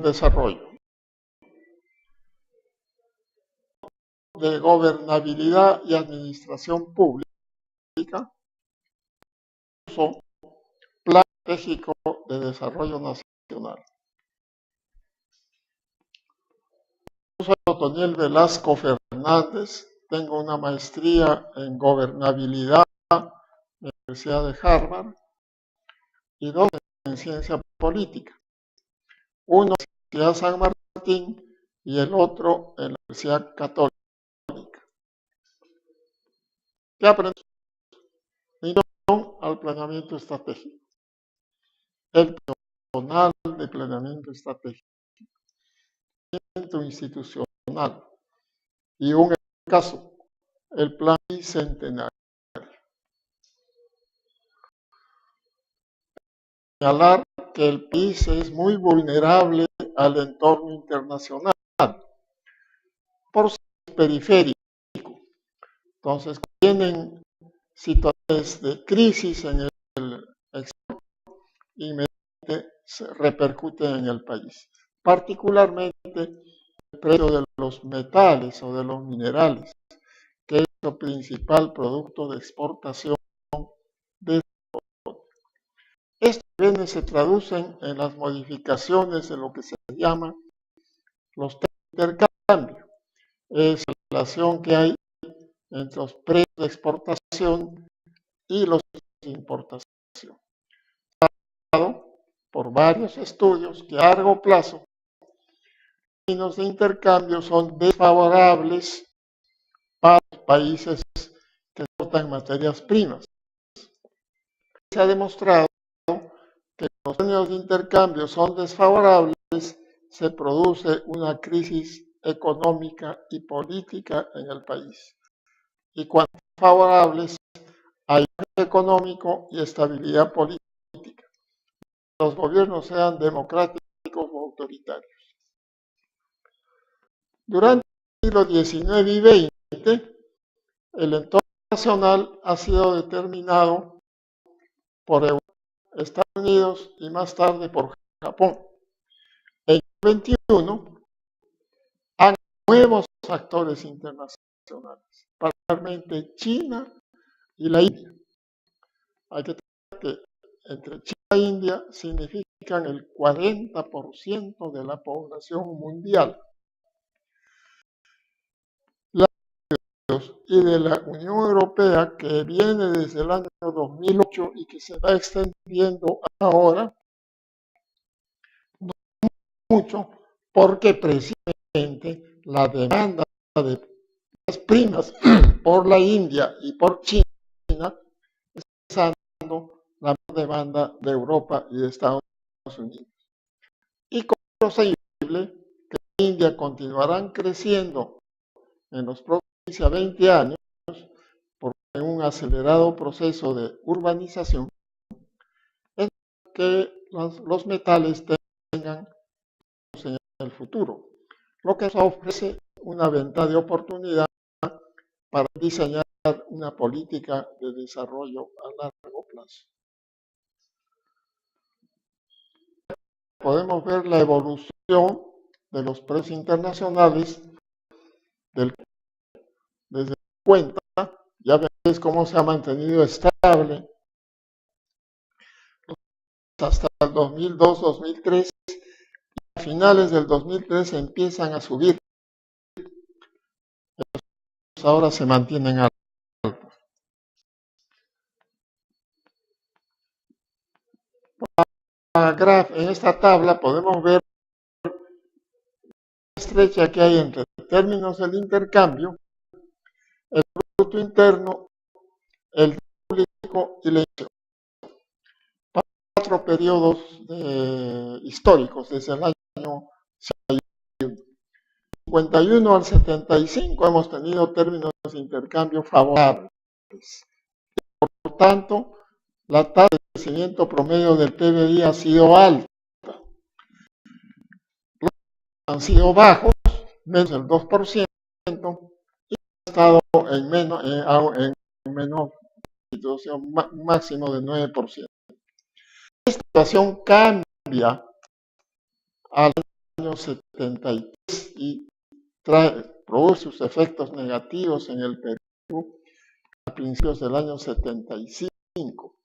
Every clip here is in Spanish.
el desarrollo, de gobernabilidad y administración pública, Plan Estratégico de Desarrollo Nacional. Soy Otoniel Velasco Fernández, tengo una maestría en gobernabilidad en la Universidad de Harvard y dos en ciencia política. Uno en la Universidad San Martín y el otro en la Universidad Católica. ¿Qué aprendí? Introducción al planeamiento estratégico. El personal de planeamiento estratégico. Institucional. Y un caso, el plan bicentenario. Señalar que el país es muy vulnerable al entorno internacional por ser periférico. Entonces, tienen situaciones de crisis en el exterior, inmediatamente se repercuten en el país. Particularmente el precio de los metales o de los minerales, que es el principal producto de exportación de estos bienes se traducen en las modificaciones de lo que se llama los intercambios. Es la relación que hay entre los precios de exportación y los de importación. Por varios estudios que a largo plazo los términos de intercambio son desfavorables para los países que exportan materias primas. Se ha demostrado que los términos de intercambio son desfavorables, se produce una crisis económica y política en el país. Y cuando favorables, hay económico y estabilidad política. Los gobiernos sean democráticos o autoritarios. Durante el siglo XIX y XX, el entorno nacional ha sido determinado por Europa, Estados Unidos y más tarde por Japón. En el XXI hay nuevos actores internacionales, particularmente China y la India. Hay que tener que entre China e India significan el 40% de la población mundial. Y de la Unión Europea, que viene desde el año 2008 y que se va extendiendo ahora, no mucho, porque precisamente la demanda de las primas por la India y por China está pasando la demanda de Europa y de Estados Unidos. Y como es posible que la India continuarán creciendo en los próximos 20 años por un acelerado proceso de urbanización, es que los metales tengan en el futuro, lo que nos ofrece una ventana de oportunidad para diseñar una política de desarrollo a largo plazo. Podemos ver la evolución de los precios internacionales desde cuenta, ya ves cómo se ha mantenido estable hasta el 2002-2003, y a finales del 2003 empiezan a subir, ahora se mantienen altos. En esta tabla podemos ver la estrecha que hay entre términos del intercambio, el producto interno, el público y la inflación. 4 periodos históricos, desde el año 51 al 75 hemos tenido términos de intercambio favorables. Por tanto, la tasa de crecimiento promedio del PBI ha sido alta. Los han sido bajos, menos del 2%, y han estado en menor situación, máximo de 9%. Esta situación cambia al año 73 y produce sus efectos negativos en el Perú a principios del año 75.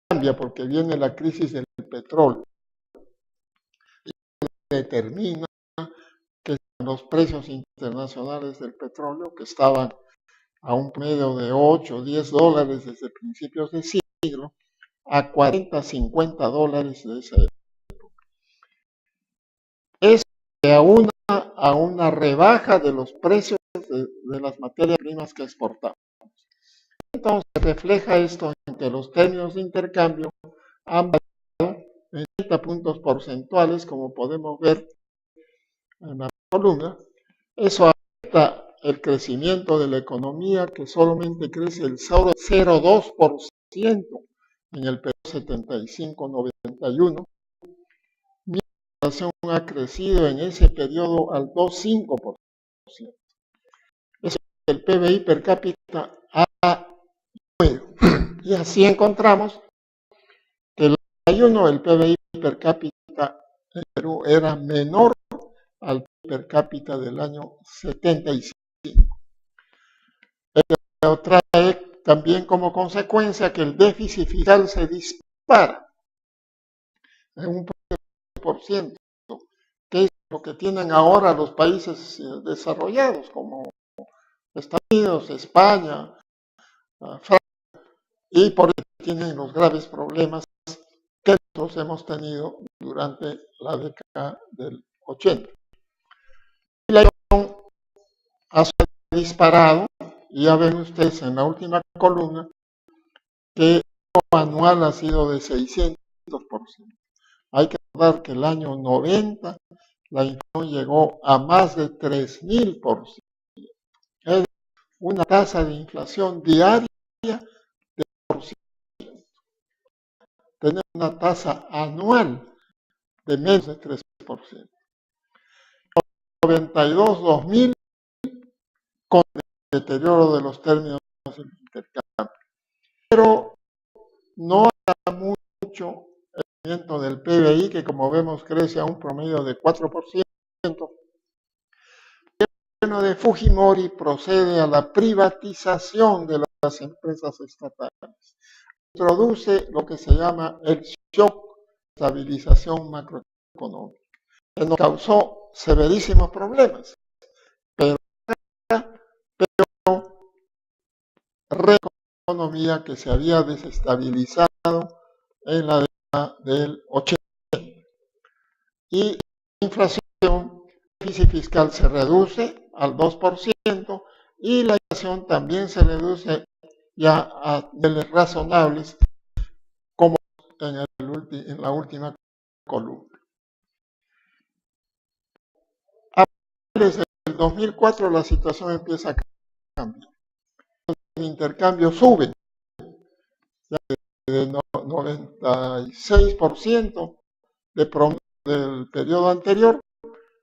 Cambia porque viene la crisis del petróleo y determina que los precios internacionales del petróleo, que estaban a un promedio de 8 o 10 dólares desde principios de siglo, a 40, 50 dólares de esa época. Eso a una rebaja de los precios de las materias primas que exportamos. Entonces refleja esto en que los términos de intercambio han variado en 30 puntos porcentuales, como podemos ver en la columna. Eso afecta el crecimiento de la economía, que solamente crece el 0,02% en el periodo 75-91. Mi inflación ha crecido en ese periodo al 2,5%. Eso, el PBI per cápita ha ido. Y así encontramos que el 91 el PBI per cápita en Perú era menor al per cápita del año 75. Ello trae también como consecuencia que el déficit fiscal se dispara en un por ciento, que es lo que tienen ahora los países desarrollados como Estados Unidos, España, Francia, y por eso tienen los graves problemas que nosotros hemos tenido durante la década del 80. Y la inflación ha disparado, y ya ven ustedes en la última columna que el anual ha sido de 600%. Hay que recordar que el año 90 la inflación llegó a más de 3.000%. Es una tasa de inflación diaria de %. Tenemos una tasa anual de menos de 3%. 92-2000 con el deterioro de los términos del intercambio. Pero no hay mucho el crecimiento del PBI, que como vemos crece a un promedio de 4%. El gobierno de Fujimori procede a la privatización de las empresas estatales. Introduce lo que se llama el shock de estabilización macroeconómica, que nos causó severísimos problemas, pero la economía que se había desestabilizado en la década del 80. Y la inflación, el déficit fiscal se reduce al 2% y la inflación también se reduce ya a niveles razonables, como en la última columna. Desde el 2004 la situación empieza a cambiar. El intercambio sube de 96% de promedio del periodo anterior,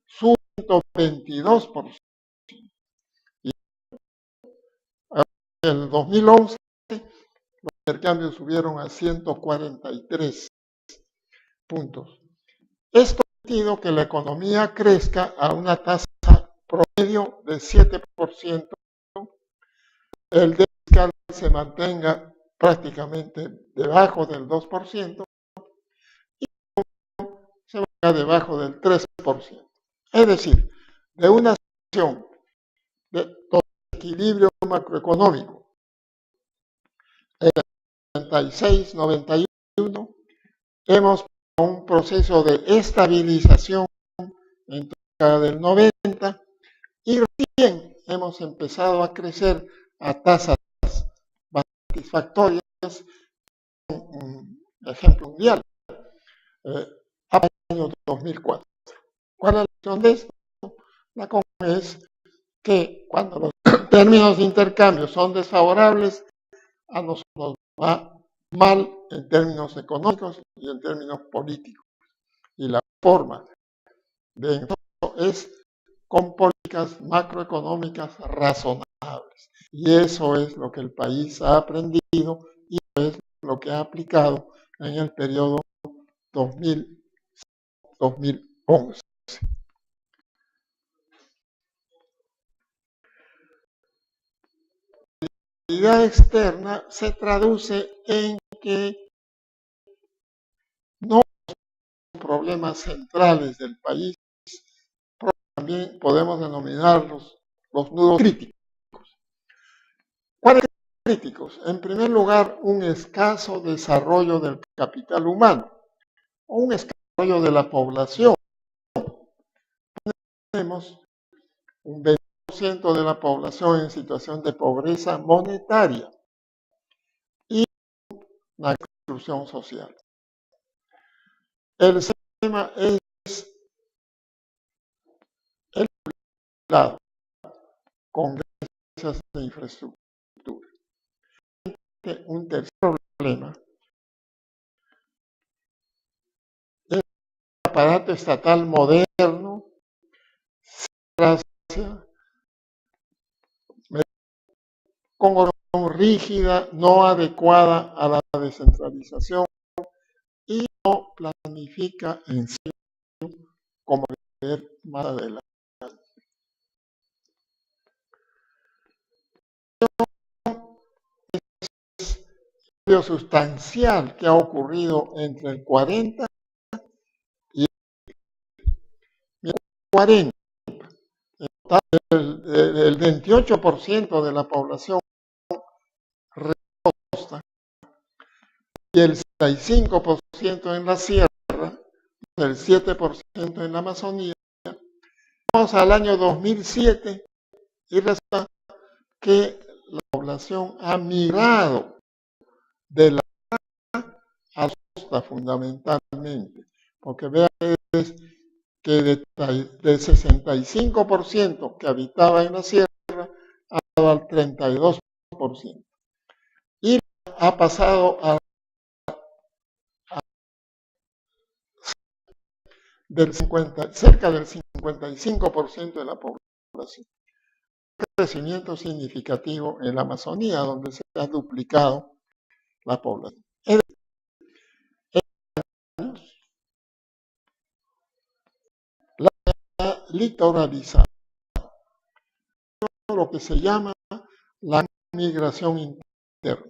sube 122%. Y en el 2011 los intercambios subieron a 143 puntos. Esto ha permitido que la economía crezca a una tasa promedio de 7%. El déficit fiscal se mantenga prácticamente debajo del 2% y se vaya debajo del 3%. Es decir, de una situación de equilibrio macroeconómico en el 96-91 hemos un proceso de estabilización en la década del 90 y recién hemos empezado a crecer a tasas satisfactorias. Un ejemplo mundial, a año 2004. ¿Cuál es la lección de esto? La conclusión es que cuando los términos de intercambio son desfavorables, a nosotros nos va mal en términos económicos y en términos políticos. Y la forma de eso es con políticas macroeconómicas razonables. Y eso es lo que el país ha aprendido y es lo que ha aplicado en el periodo 2000-2011. realidad externa se traduce en que no los problemas centrales del país, también podemos denominarlos los nudos críticos. ¿Cuáles críticos? En primer lugar, un escaso desarrollo del capital humano o un escaso desarrollo de la población. Tenemos un 20% de la población en situación de pobreza monetaria y una exclusión social. El sistema es el lado con gracias de infraestructura. Un tercer problema es el aparato estatal moderno, con organización rígida, no adecuada a la descentralización y no planifica en serio, como ver más adelante. Es un cambio sustancial que ha ocurrido entre el 40 y el 40. El 28% de la población costa y el 65% en la sierra, el 7% en la Amazonía. Vamos al año 2007 y resulta que la población ha migrado de la a la costa fundamentalmente, porque vean que de 65% que habitaba en la sierra ha pasado al 32%. Y ha pasado cerca del 55% de la población. Un crecimiento significativo en la Amazonía, donde se ha duplicado la población. La litoralizada, lo que se llama la migración interna.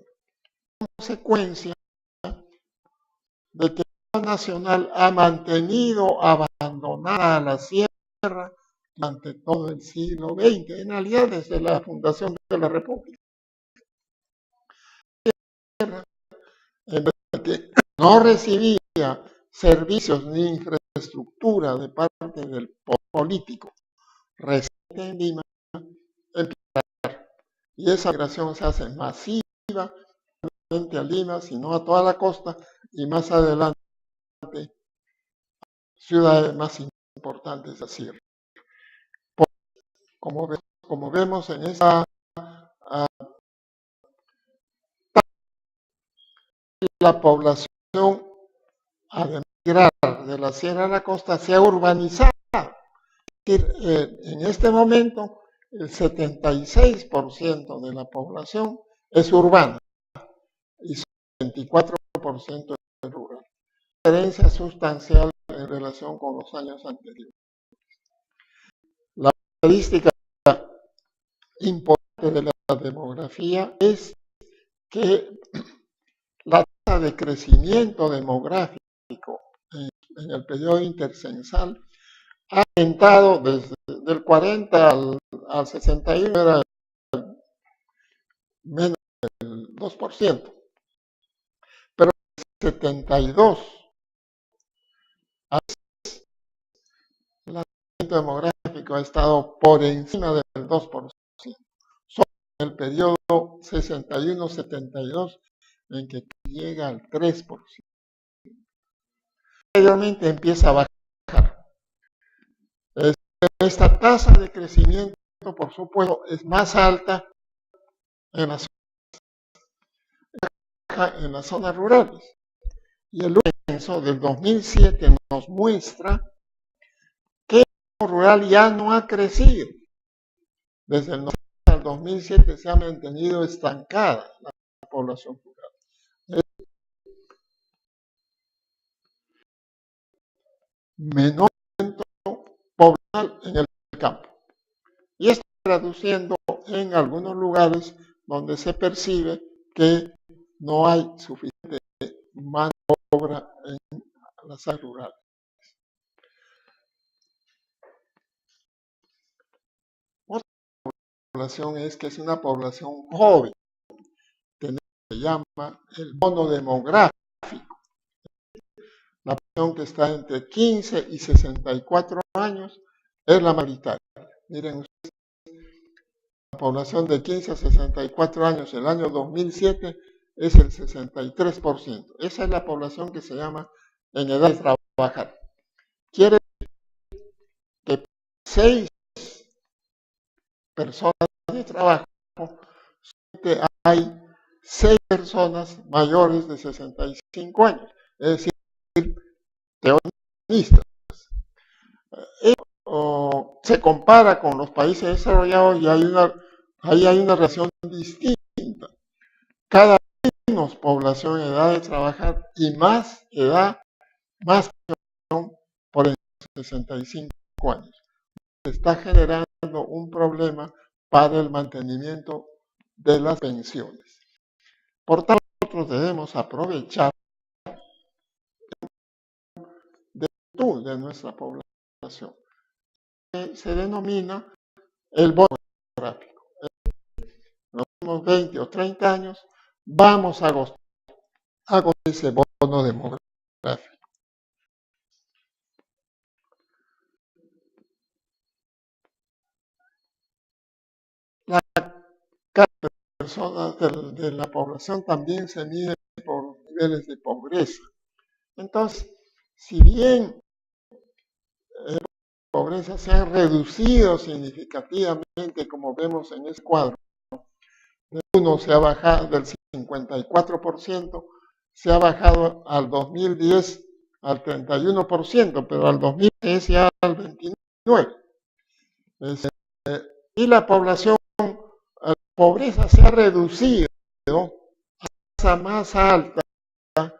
Consecuencia de que la nacional ha mantenido abandonada la sierra durante todo el siglo XX, en realidad desde la fundación de la República. En que no recibía servicios ni infraestructura de parte del político residente en Lima, y esa migración se hace masiva, no solamente a Lima, sino a toda la costa y más adelante ciudades más importantes de la sierra. Como vemos en esa la población, al migrar de la sierra a la costa, se ha urbanizado. Es decir, en este momento, el 76% de la población es urbana y el 24% es rural. Diferencia sustancial en relación con los años anteriores. La característica importante de la demografía es que la tasa de crecimiento demográfico en el periodo intercensal ha aumentado desde el 40 al 61, era menos del 2%, pero en el 72 el crecimiento demográfico ha estado por encima del 2%, solo en el periodo 61-72 en que llega al 3%. Posteriormente empieza a bajar. Esta tasa de crecimiento, por supuesto, es más alta en las zonas rurales. Y el censo del 2007 nos muestra que el rural ya no ha crecido. Desde el 90 al 2007 se ha mantenido estancada la población rural. Menor poblacional en el campo. Y está traduciendo en algunos lugares donde se percibe que no hay suficiente mano de obra en las áreas rurales. Otra población es que es una población joven, que se llama el bono demográfico. La población que está entre 15 y 64 años es la mayoritaria. Miren ustedes, la población de 15 a 64 años el año 2007 es el 63%. Esa es la población que se llama en edad de trabajar. Quiere decir que 6 personas de trabajo, hay 6 personas mayores de 65 años, es decir, teonistas. Se compara con los países desarrollados y ahí hay una relación distinta. Cada vez menos población en edad de trabajar y más edad, más población por encima de 65 años. Se está generando un problema para el mantenimiento de las pensiones. Por tanto, nosotros debemos aprovechar de nuestra población. Se denomina el bono demográfico. En los últimos 20 o 30 años vamos a gozar ese bono demográfico. La personas de la población también se mide por niveles de pobreza. Entonces, si bien la pobreza se ha reducido significativamente, como vemos en este cuadro, uno se ha bajado del 54%, se ha bajado al 2010 al 31%, pero al 2010 ya al 29%. Y la población, la pobreza se ha reducido a más alta en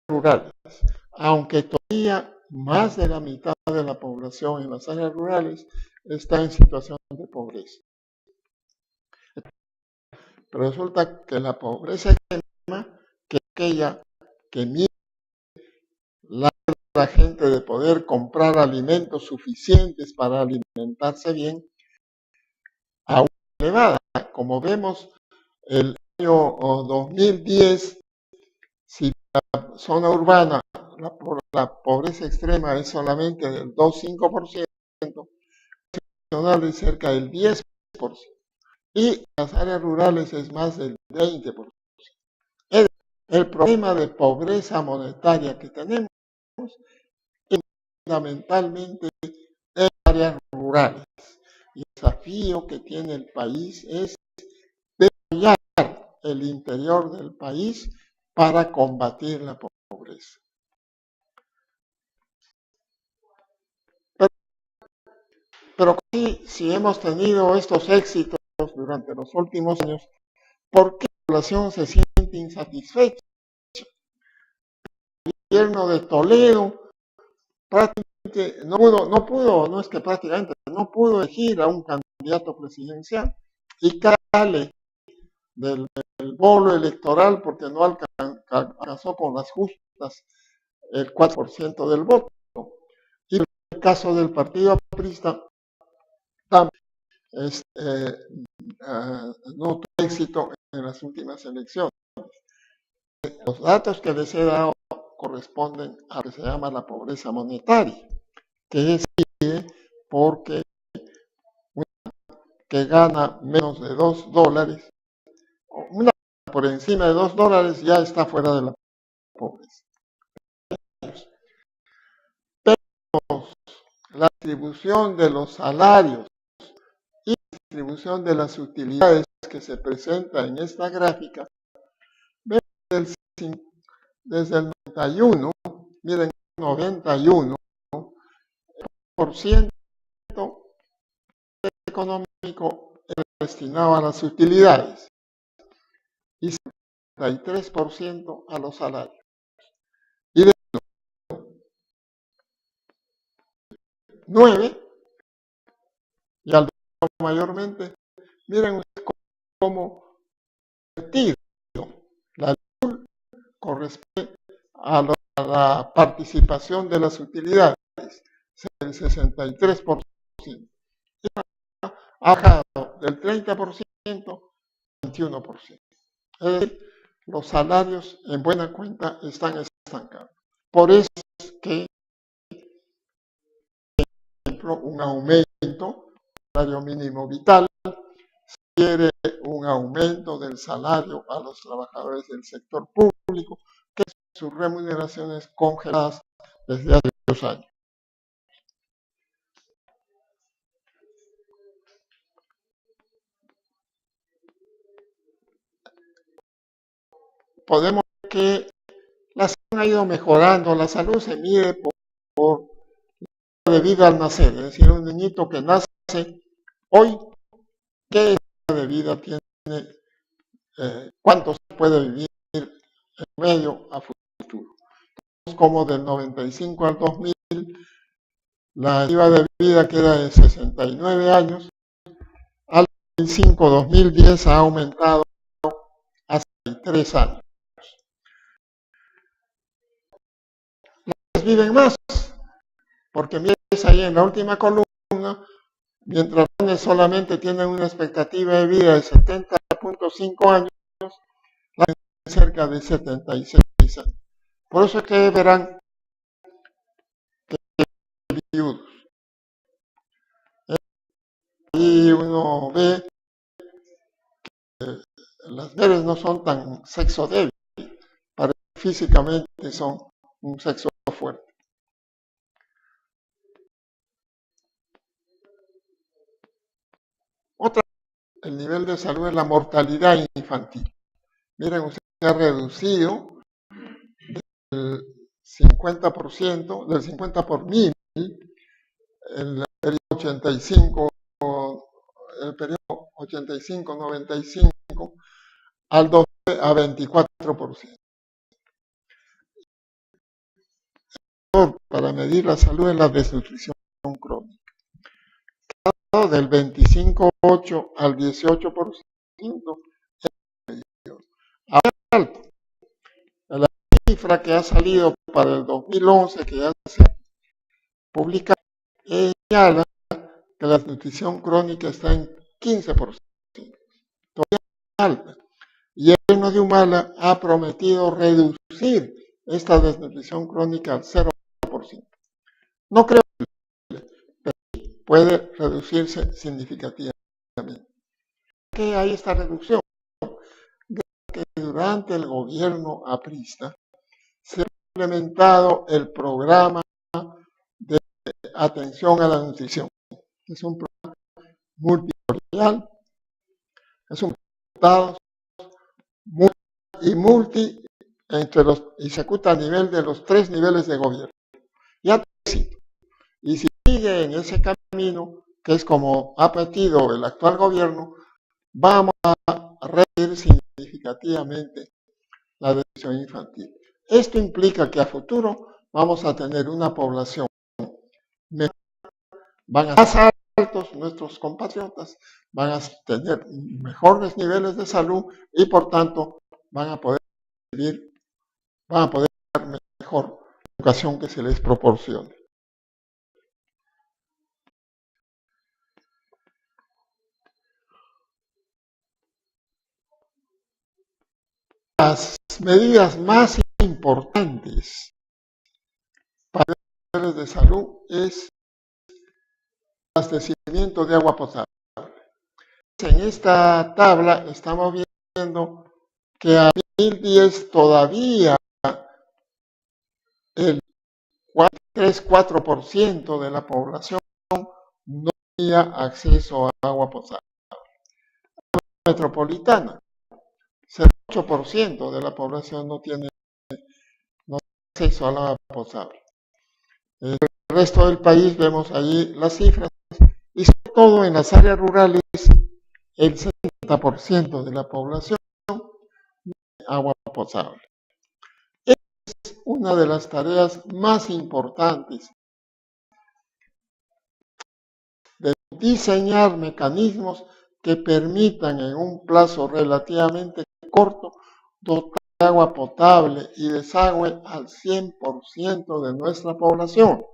rurales, aunque todavía más de la mitad de la población en las áreas rurales está en situación de pobreza. Pero resulta que la pobreza extrema, que es aquella que mide la gente de poder comprar alimentos suficientes para alimentarse bien, aún elevada. Como vemos, el año 2010, si la zona urbana, la pobreza extrema es solamente del 2,5%, nacional es cerca del 10%, y las áreas rurales es más del 20%. El problema de pobreza monetaria que tenemos es fundamentalmente en áreas rurales. Y el desafío que tiene el país es desarrollar el interior del país para combatir la pobreza. Pero si hemos tenido estos éxitos durante los últimos años, ¿por qué la población se siente insatisfecha? El gobierno de Toledo prácticamente no pudo elegir a un candidato presidencial y sale del bolo electoral porque no alcanzó con las justas el 4% del voto. Y en el caso del partido aprista, no tuvo éxito en las últimas elecciones. Los datos que les he dado corresponden a lo que se llama la pobreza monetaria, que es porque que gana menos de $2, una por encima de $2 ya está fuera de la pobreza. Pero la distribución de los salarios y la distribución de las utilidades que se presenta en esta gráfica, desde el 91, miren, 91% económico es destinado a las utilidades y 73% a los salarios. Y de 9, y al mayormente, miren como invertido. La LUL corresponde a la participación de las utilidades, el 63%. Ha bajado del 30% al 21%. Es decir, los salarios en buena cuenta están estancados. Por eso es que, por ejemplo, un aumento del salario mínimo vital quiere un aumento del salario a los trabajadores del sector público, que sus remuneraciones congeladas desde hace 2 años. Podemos ver que la salud ha ido mejorando. La salud se mide por la de vida al nacer, es decir, un niñito que nace hoy, ¿qué edad de vida tiene? ¿Cuánto se puede vivir en medio a futuro? Como del 95 al 2000, la expectativa de vida queda de 69 años, al 2005-2010 ha aumentado a 63 años. Los viven más, porque mientras ahí en la última columna, mientras los solamente tienen una expectativa de vida de 70.5 años, la cerca de 76 años. Por eso es que verán que viudos. Y uno ve que las mujeres no son tan sexo débil, para físicamente son un sexo fuerte. Otra, el nivel de salud es la mortalidad infantil. Miren, usted ha reducido del 50%, del 50 por 1000, el periodo 85, el periodo 85-95, al 12 a 24%. Para medir la salud es la desnutrición crónica. Del 25,8 al 18% es alto. La cifra que ha salido para el 2011, que ya se publica, señala que la desnutrición crónica está en 15%. Todavía alta. Y el gobierno de Humala ha prometido reducir esta desnutrición crónica al 0%. No creo que puede reducirse significativamente. ¿Qué hay esta reducción? Que durante el gobierno aprista se ha implementado el programa de atención a la nutrición. Es un programa multisectorial, es un programa y se ejecuta a nivel de los 3 niveles de gobierno. Y si sigue en ese camino, que es como ha pedido el actual gobierno, vamos a reducir significativamente la desnutrición infantil. Esto implica que a futuro vamos a tener una población mejor, van a ser más altos nuestros compatriotas, van a tener mejores niveles de salud y por tanto van a poder vivir, van a poder dar mejor educación que se les proporcione. Las medidas más importantes para los niveles de salud es el abastecimiento de agua potable. En esta tabla estamos viendo que a 2010 todavía el 3-4% de la población no tenía acceso a agua potable. La metropolitana, 0,8% de la población no tiene acceso al agua potable. El resto del país vemos ahí las cifras y sobre todo en las áreas rurales el 70% de la población tiene agua potable. Es una de las tareas más importantes de diseñar mecanismos que permitan en un plazo relativamente corto dotar de agua potable y desagüe al 100% de nuestra población.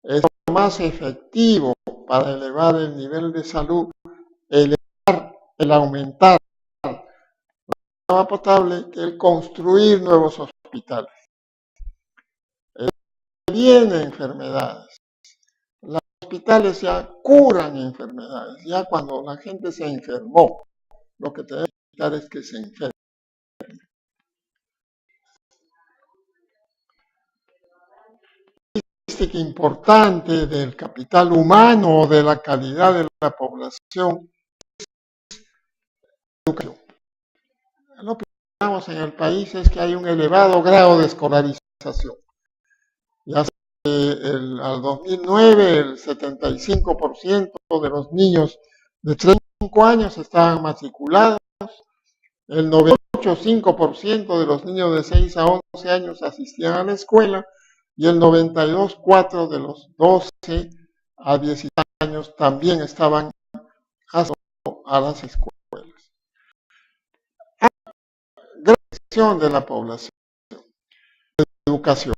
Es lo más efectivo para elevar el nivel de salud, el aumentar el agua potable, que el construir nuevos hospitales. Vienen enfermedades. Los hospitales ya curan enfermedades. Ya cuando la gente se enfermó, lo que tenemos que evitar es que se enferme. Característica importante del capital humano o de la calidad de la población es la educación. Lo que vemos en el país es que hay un elevado grado de escolarización. Ya al 2009 el 75% de los niños de 35 años estaban matriculados, el 98,5% de los niños de 6 a 11 años asistían a la escuela y el 92,4% de los 12 a 17 años también estaban asistiendo a las escuelas. Gran de la población, de educación.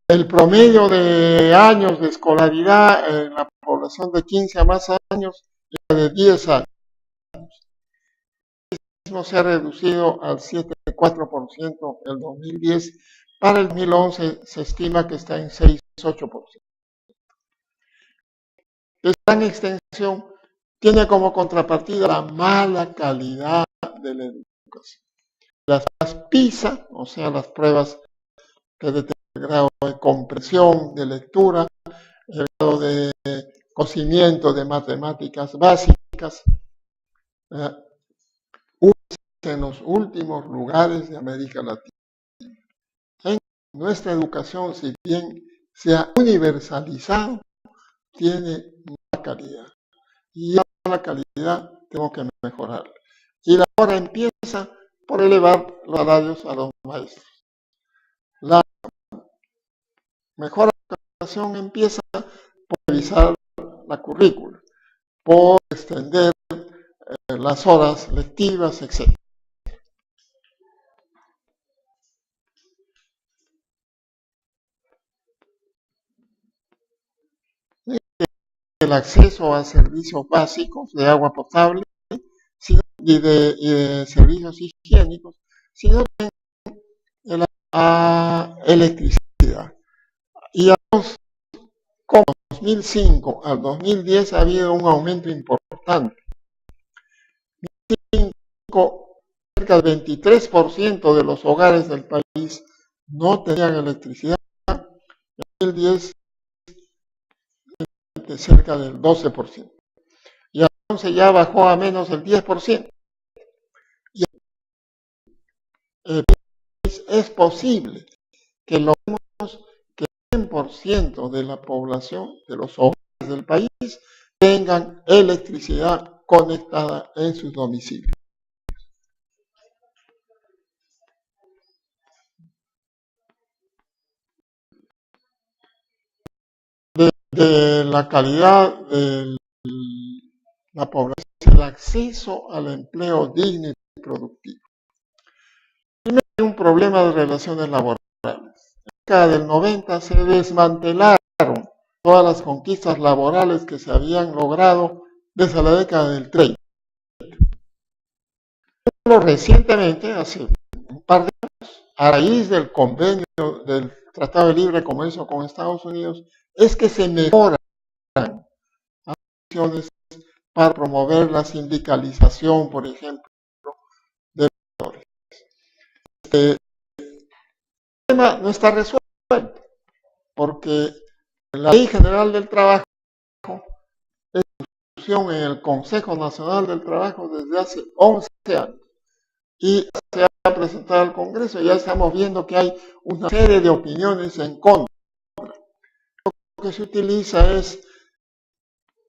El promedio de años de escolaridad en la población de 15 a más años era de 10 años. Mismo se ha reducido al 7,4% en el 2010. Para el 2011 se estima que está en 6,8%. Esta gran extensión tiene como contrapartida la mala calidad de la educación. Las PISA, o sea, las pruebas que determinan el grado de comprensión, de lectura, el grado de conocimiento de matemáticas básicas, en los últimos lugares de América Latina. En nuestra educación, si bien se ha universalizado, tiene mala calidad. Y la calidad tengo que mejorar. Y la hora empieza por elevar los salarios a los maestros. La mejor educación empieza por revisar la currícula, por extender las horas lectivas, etc. El acceso a servicios básicos de agua potable y de servicios higiénicos, sino también la electricidad. Y como 2005 al 2010 ha habido un aumento importante. Cerca del 23% de los hogares del país no tenían electricidad. En 2010 cerca del 12%. Y entonces ya bajó a menos del 10%. Y es posible que logremos que el 100% de la población, de los hogares del país, tengan electricidad conectada en sus domicilios. De la calidad de la población, el acceso al empleo digno y productivo. Primero hay un problema de relaciones laborales. En la década del 90 se desmantelaron todas las conquistas laborales que se habían logrado desde la década del 30. Pero recientemente, hace un par de años, a raíz del convenio del Tratado de Libre Comercio con Estados Unidos, es que se mejoran acciones para promover la sindicalización, por ejemplo, de los trabajadores. El tema no está resuelto, porque la Ley General del Trabajo es discusión en el Consejo Nacional del Trabajo desde hace 11 años y se ha presentado al Congreso. Ya estamos viendo que hay una serie de opiniones en contra. Lo que se utiliza es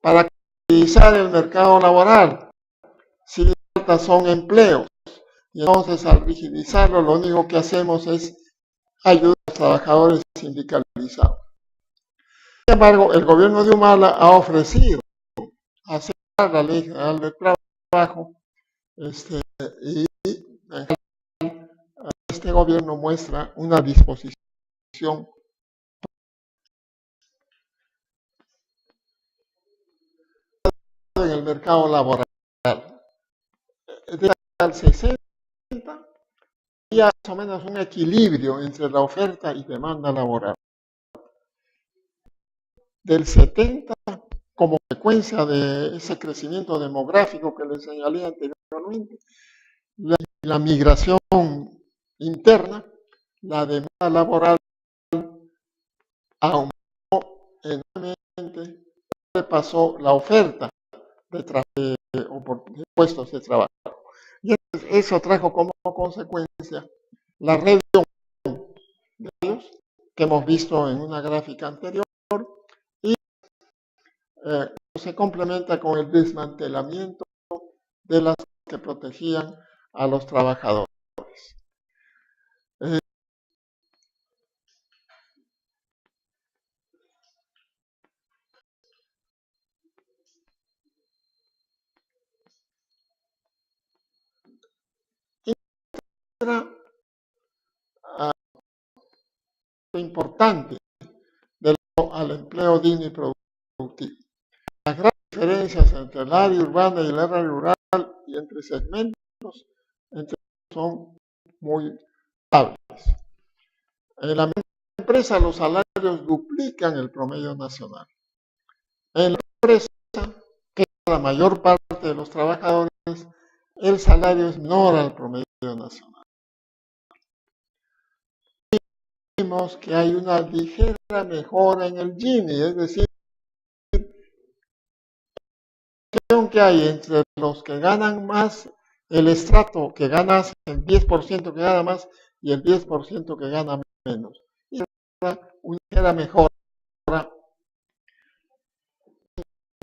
para utilizar el mercado laboral, si falta son empleos, y entonces al rigidizarlo lo único que hacemos es ayudar a los trabajadores sindicalizados. Sin embargo, el gobierno de Humala ha ofrecido aceptar la Ley General del Trabajo, y en general, este gobierno muestra una disposición en el mercado laboral. Al 60, había más o menos un equilibrio entre la oferta y demanda laboral. Del 70, como consecuencia de ese crecimiento demográfico que les señalé anteriormente, la migración interna, la demanda laboral aumentó enormemente, pasó la oferta de puestos de trabajo. Y eso trajo como consecuencia la reducción de ellos, que hemos visto en una gráfica anterior, y se complementa con el desmantelamiento de las que protegían a los trabajadores. Importante al empleo digno y productivo. Las grandes diferencias entre el área urbana y el área rural y entre segmentos son muy estables. En la empresa los salarios duplican el promedio nacional. En la empresa, que es la mayor parte de los trabajadores, el salario es menor al promedio nacional. Vimos que hay una ligera mejora en el Gini, es decir, que hay entre los que ganan más, el estrato que gana el 10% que gana más y el 10% que gana menos. Y una ligera mejora.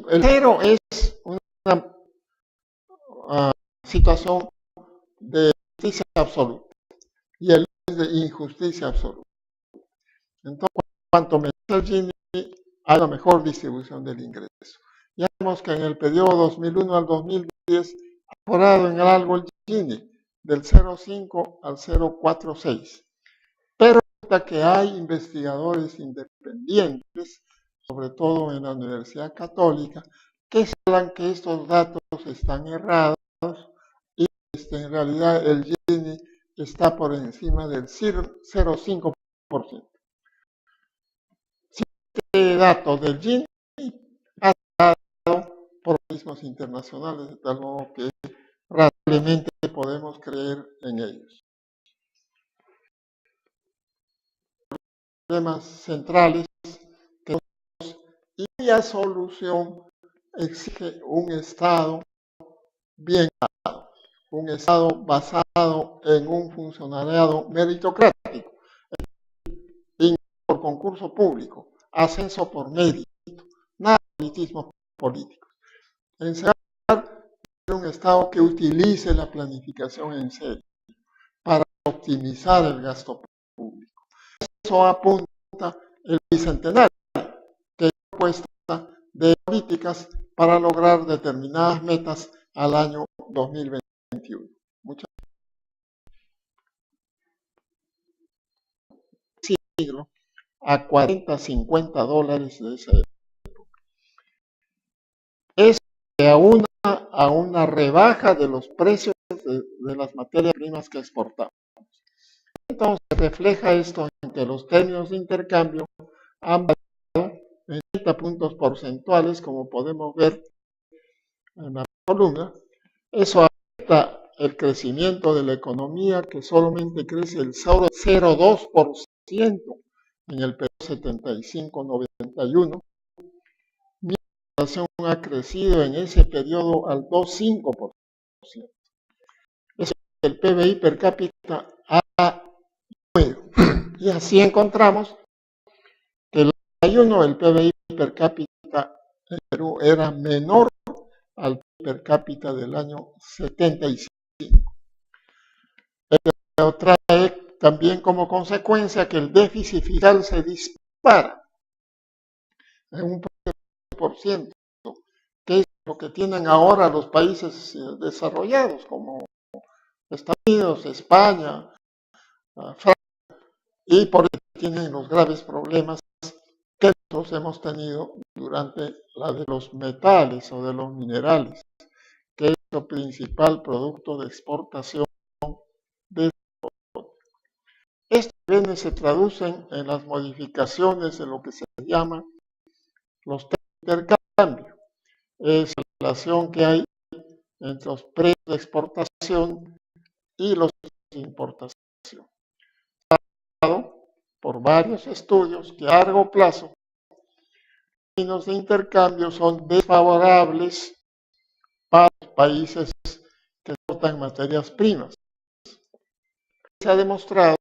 El cero es una situación de justicia absoluta y el es de injusticia absoluta. Entonces, cuanto menos el Gini, hay una mejor distribución del ingreso. Ya vemos que en el periodo 2001 al 2010 ha mejorado en algo el Gini, del 0,5 al 0,46. Pero resulta que hay investigadores independientes, sobre todo en la Universidad Católica, que señalan que estos datos están errados y en realidad el Gini está por encima del 0,5%. Este dato del Gini ha dado por organismos internacionales, de tal modo que realmente podemos creer en ellos. Temas centrales que y la solución exige un Estado bien dado, un Estado basado en un funcionariado meritocrático, por concurso público, ascenso por mérito, nada de elitismo político. En segundo lugar, un Estado que utilice la planificación en serio para optimizar el gasto público. Eso apunta el bicentenario, que es una propuesta de políticas para lograr determinadas metas al año 2021. Muchas gracias. A 40, 50 dólares de esa época. Es a una rebaja de los precios de las materias primas que exportamos. Entonces refleja esto en que los términos de intercambio han variado en 30 puntos porcentuales, como podemos ver en la columna. Eso afecta el crecimiento de la economía, que solamente crece el 0,02% en el periodo 75-91. Mi inflación ha crecido en ese periodo al 2,5%. El PBI per cápita ha disminuido. Y así encontramos que el PBI per cápita en Perú era menor al per cápita del año 75. Esto trae también como consecuencia que el déficit fiscal se dispara en un 1%, que es lo que tienen ahora los países desarrollados, como Estados Unidos, España, Francia, y por eso tienen los graves problemas que nosotros hemos tenido durante la de los metales o de los minerales, que es el principal producto de exportación de estos bienes. Se traducen en las modificaciones de lo que se llama los intercambios. Es la relación que hay entre los precios de exportación y los de importación. Por varios estudios que a largo plazo los términos de intercambio son desfavorables para los países que exportan materias primas. Se ha demostrado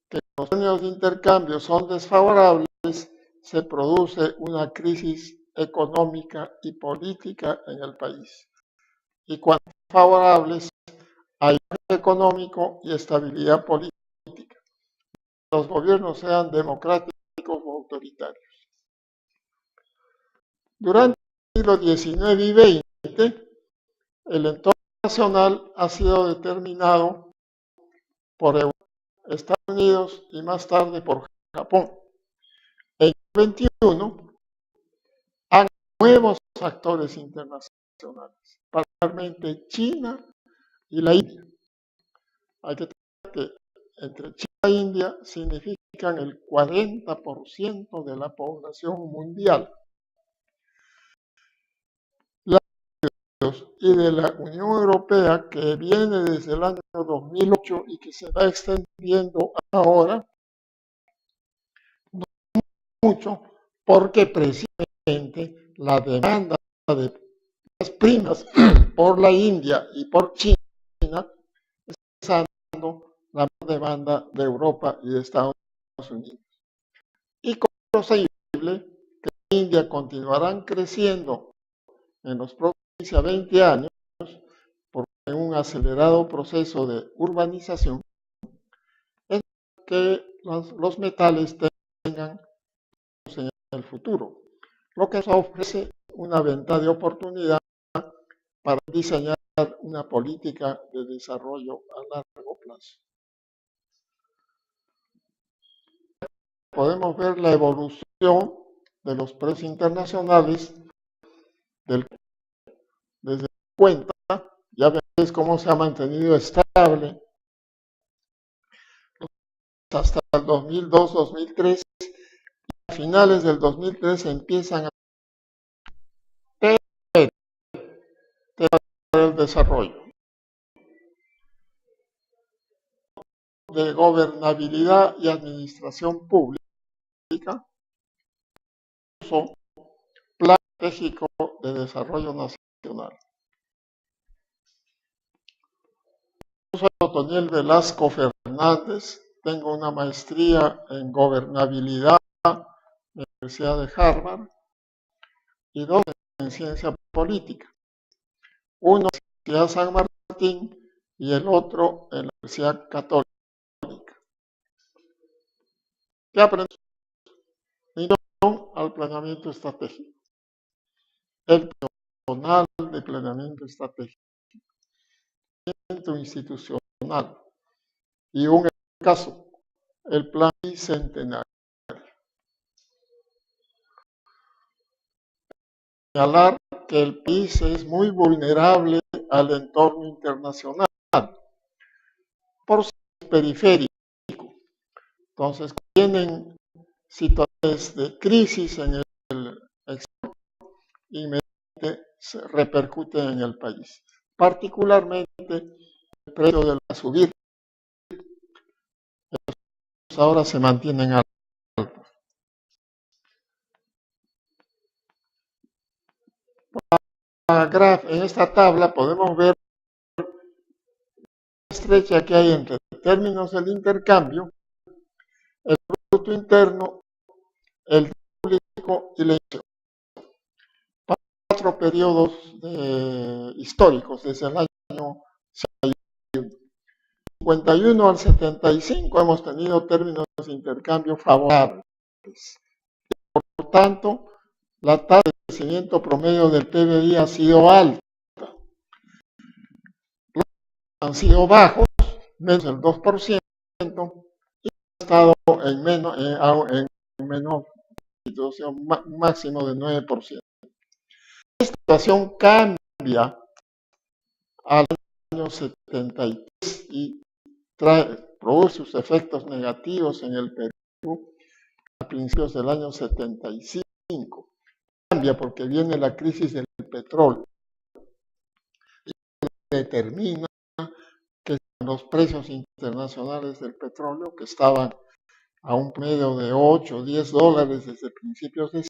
que los términos de intercambio son desfavorables, se produce una crisis económica y política en el país. Y cuando favorables, hay avance económico y estabilidad política. Los gobiernos sean democráticos o autoritarios. Durante el siglo XIX y XX, el entorno nacional ha sido determinado por Europa, Estados Unidos y más tarde por Japón. En el XXI hay nuevos actores internacionales, particularmente China y la India. Hay que tener que entre China e India significan el 40% de la población mundial. Y de la Unión Europea, que viene desde el año 2008 y que se va extendiendo ahora, no mucho, porque precisamente la demanda de las primas por la India y por China está pasando la demanda de Europa y de Estados Unidos. Y como es posible que la India continuarán creciendo en los próximos 20 años, en un acelerado proceso de urbanización, es que los metales tengan en el futuro, lo que nos ofrece una ventana de oportunidad para diseñar una política de desarrollo a largo plazo. Podemos ver la evolución de los precios internacionales desde cuenta. Ya ves cómo se ha mantenido estable hasta el 2002-2003, y a finales del 2003 empiezan a tener el desarrollo de gobernabilidad y administración pública, plan estratégico de desarrollo nacional. Soy Otoniel Velasco Fernández, tengo una maestría en gobernabilidad en la Universidad de Harvard y dos en ciencia política. Uno en la Universidad San Martín y el otro en la Universidad Católica. ¿Qué aprendí? Introducción al planeamiento estratégico. El personal de planeamiento estratégico. Institucional. Y un caso, el plan bicentenario. Señalar que el país es muy vulnerable al entorno internacional por ser periférico. Entonces, tienen situaciones de crisis en el exterior, inmediatamente se repercuten en el país. Particularmente, el precio de la subida ahora se mantienen altos. En esta tabla podemos ver la estrecha que hay entre términos del intercambio, el producto interno, el público y la inversión. 4 periodos históricos desde el año 51 al 75 hemos tenido términos de intercambio favorables. Por tanto, la tasa de crecimiento promedio del PBI ha sido alto. Han sido bajos, menos del 2%, y ha estado en menos situación máximo de 9%. Esta situación cambia al año 73 y produce sus efectos negativos en el Perú a principios del año 75. Cambia porque viene la crisis del petróleo y determina que los precios internacionales del petróleo, que estaban a un promedio de 8 o 10 dólares desde principios de